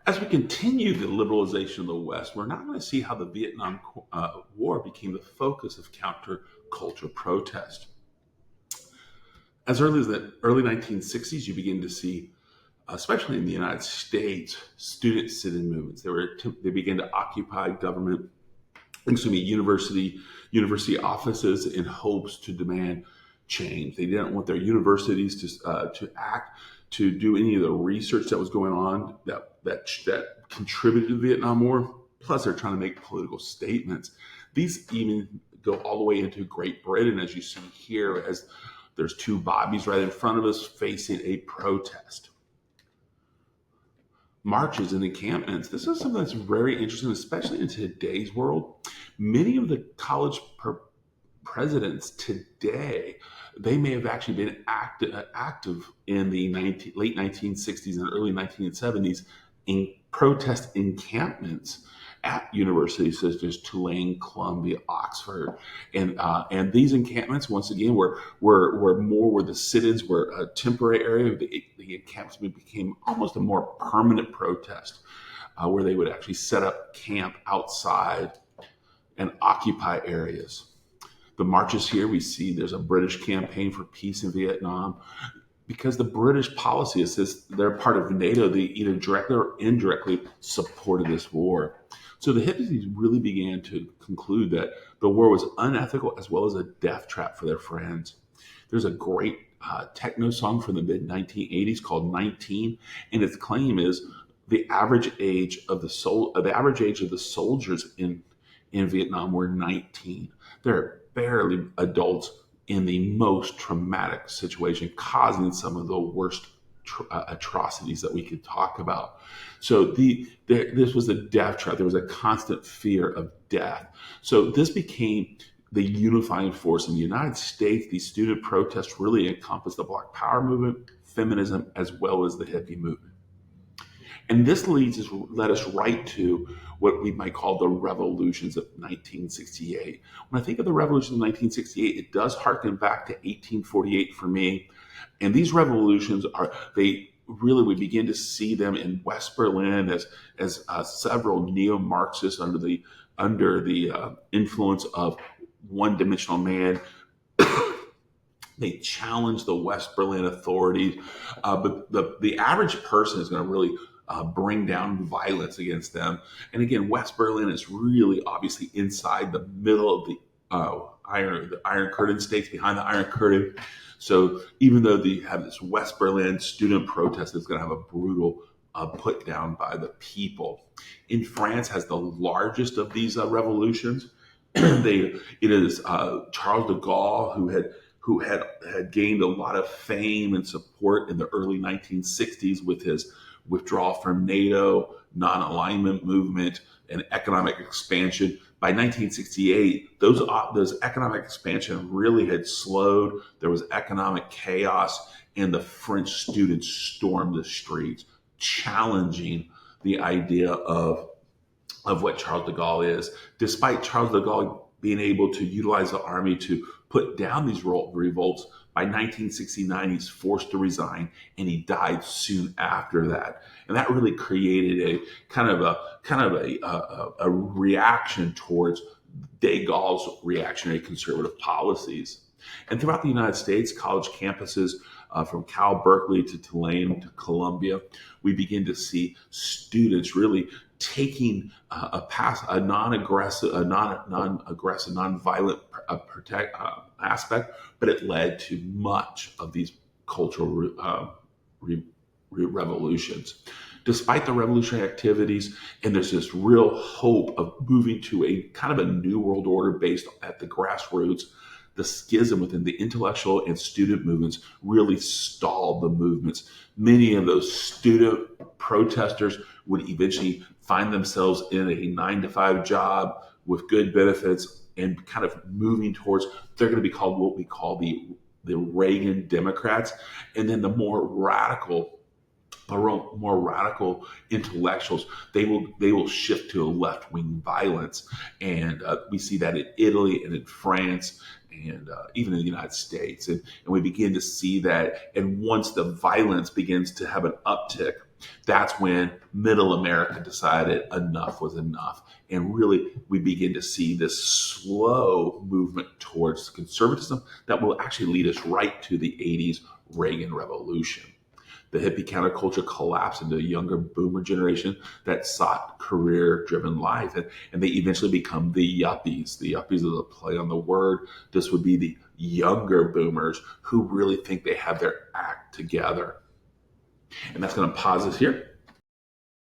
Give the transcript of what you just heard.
As we continue the liberalization of the West, we're now going to see how the Vietnam War became the focus of counterculture protest. As early as the early 1960s, you begin to see, especially in the United States, student sit-in movements. They began to occupy government, university offices in hopes to demand change. They didn't want their universities to do any of the research that was going on that contributed to the Vietnam War. Plus, they're trying to make political statements. These even go all the way into Great Britain, as you see here, as there's two bobbies right in front of us facing a protest. Marches and encampments. This is something that's very interesting, especially in today's world. Many of the presidents today, they may have actually been active in the late 1960s and early 1970s in protest encampments at universities such as Tulane, Columbia, Oxford, and these encampments once again were more where the sit-ins were a temporary area. The encampments became almost a more permanent protest, where they would actually set up camp outside and occupy areas. The marches here, we see there's a British campaign for peace in Vietnam because the British policy is this, they're part of NATO. They either directly or indirectly supported this war. So the hippies really began to conclude that the war was unethical as well as a death trap for their friends. There's a great techno song from the mid 1980s called 19, and its claim is the average age of the soldiers in Vietnam were 19. They're barely adults in the most traumatic situation, causing some of the worst atrocities that we could talk about. So this was a death trap. There was a constant fear of death. So this became the unifying force in the United States. These student protests really encompassed the Black Power movement, feminism, as well as the hippie movement. And this led us right to what we might call the revolutions of 1968. When I think of the revolution of 1968, it does harken back to 1848 for me. And these revolutions we begin to see them in West Berlin as several neo-Marxists under the influence of one-dimensional man. They challenge the West Berlin authorities, but the average person is going to really bring down violence against them. And again, West Berlin is really obviously inside the middle of the Iron Curtain states, behind the Iron Curtain. So even though they have this West Berlin student protest, it's going to have a brutal put down by the people. In France has the largest of these revolutions. It is Charles de Gaulle who had gained a lot of fame and support in the early 1960s with his withdrawal from NATO, non-alignment movement, and economic expansion. By 1968, those economic expansion really had slowed. There was economic chaos, and the French students stormed the streets, challenging the idea of what Charles de Gaulle is. Despite Charles de Gaulle being able to utilize the army to put down these revolts, by 1969 he's forced to resign, and he died soon after that. And that really created a reaction towards de Gaulle's reactionary conservative policies. And throughout the United States, college campuses, from Cal Berkeley to Tulane to Columbia, we begin to see students really taking a non-aggressive, non-violent aspect, but it led to much of these cultural revolutions. Despite the revolutionary activities, and there's this real hope of moving to a kind of a new world order based at the grassroots, the schism within the intellectual and student movements really stalled the movements. Many of those student protesters would eventually find themselves in a 9-to-5 job with good benefits and kind of moving towards, they're going to be called what we call the Reagan Democrats. And then the more radical intellectuals, they will shift to a left-wing violence. And we see that in Italy and in France and even in the United States. And we begin to see that. And once the violence begins to have an uptick, That's when middle America decided enough was enough. And really, we begin to see this slow movement towards conservatism that will actually lead us right to the 80s Reagan Revolution. The hippie counterculture collapsed into a younger boomer generation that sought career driven life. And they eventually become the yuppies. The yuppies is a play on the word. This would be the younger boomers who really think they have their act together. And that's going to pause us here.